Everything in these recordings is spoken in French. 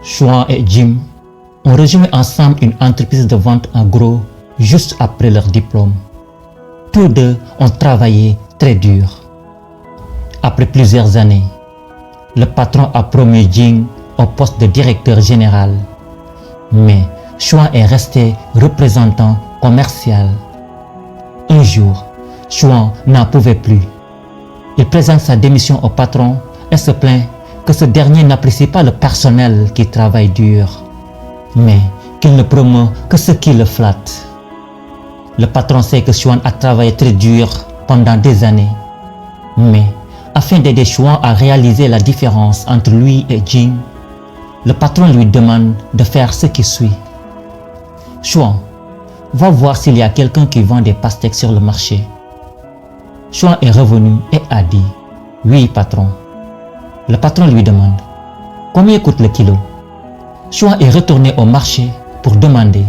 Chouan et Jim ont rejoint ensemble une entreprise de vente en gros juste après leur diplôme. Tous deux ont travaillé très dur. Après plusieurs années, le patron a promu Jim au poste de directeur général. Mais Chouan est resté représentant commercial. Un jour, Chouan n'en pouvait plus. Il présente sa démission au patron et se plaint que ce dernier n'apprécie pas le personnel qui travaille dur, mais qu'il ne promeut que ce qui le flatte. Le patron sait que Chouan a travaillé très dur pendant des années, mais afin d'aider Chouan à réaliser la différence entre lui et Jim, le patron lui demande de faire ce qui suit. Chouan, va voir s'il y a quelqu'un qui vend des pastèques sur le marché. Chouan est revenu et a dit « Oui, patron ». Le patron lui demande « Combien coûte le kilo ?» Chouan est retourné au marché pour demander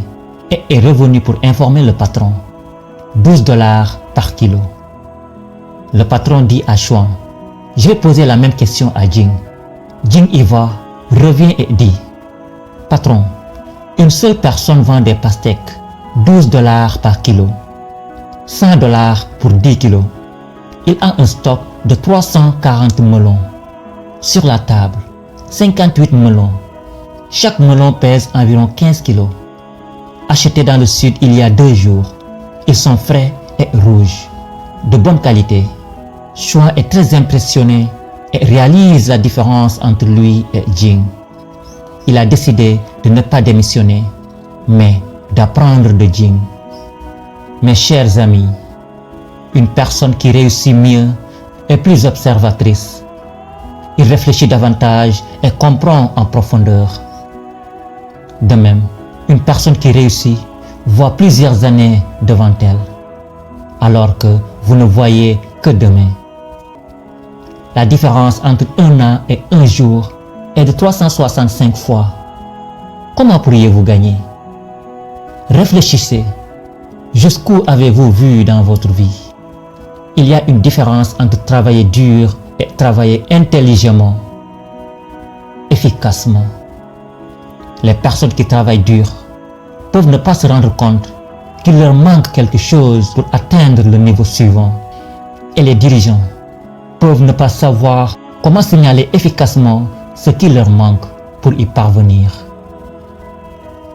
et est revenu pour informer le patron « $12 par kilo ». Le patron dit à Chouan « Je vais poser la même question à Jim ». Jim y va, revient et dit « Patron, une seule personne vend des pastèques, $12 par kilo, $100 pour 10 kilos. Il a un stock de 340 melons. Sur la table, 58 melons. Chaque melon pèse environ 15 kilos. Achetés dans le sud il y a 2 jours. Ils sont frais et rouges, de bonne qualité. Chouan est très impressionné et réalise la différence entre lui et Jim. Il a décidé de ne pas démissionner, mais d'apprendre de Jim. Mes chers amis, une personne qui réussit mieux est plus observatrice. Il réfléchit davantage et comprend en profondeur. De même, une personne qui réussit voit plusieurs années devant elle, alors que vous ne voyez que demain. La différence entre un an et un jour est de 365 fois. Comment pourriez-vous gagner? Réfléchissez. Jusqu'où avez-vous vu dans votre vie? Il y a une différence entre travailler dur et travailler intelligemment, efficacement. Les personnes qui travaillent dur peuvent ne pas se rendre compte qu'il leur manque quelque chose pour atteindre le niveau suivant. Et les dirigeants peuvent ne pas savoir comment signaler efficacement ce qui leur manque pour y parvenir.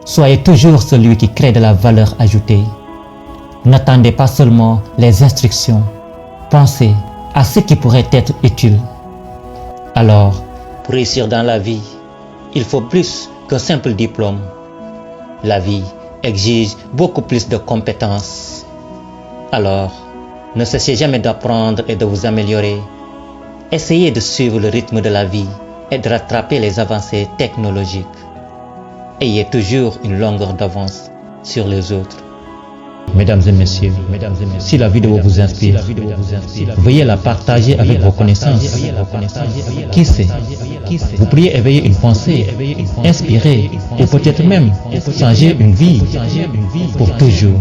Soyez toujours celui qui crée de la valeur ajoutée. N'attendez pas seulement les instructions. Pensez à ce qui pourrait être utile. Alors, pour réussir dans la vie, il faut plus qu'un simple diplôme. La vie exige beaucoup plus de compétences. Alors, ne cessez jamais d'apprendre et de vous améliorer. Essayez de suivre le rythme de la vie et de rattraper les avancées technologiques. Ayez toujours une longueur d'avance sur les autres. Mesdames et messieurs, si la vidéo vous inspire, veuillez la partager avec vos connaissances. Qui sait, vous pourriez éveiller une pensée, inspirer ou peut-être même changer une vie pour toujours.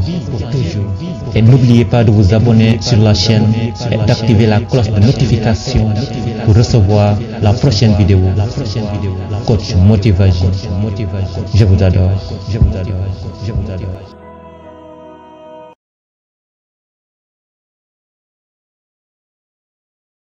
Et n'oubliez pas de vous abonner sur la chaîne et d'activer la cloche de notification pour recevoir la prochaine vidéo. Coach Motivation. Je vous adore.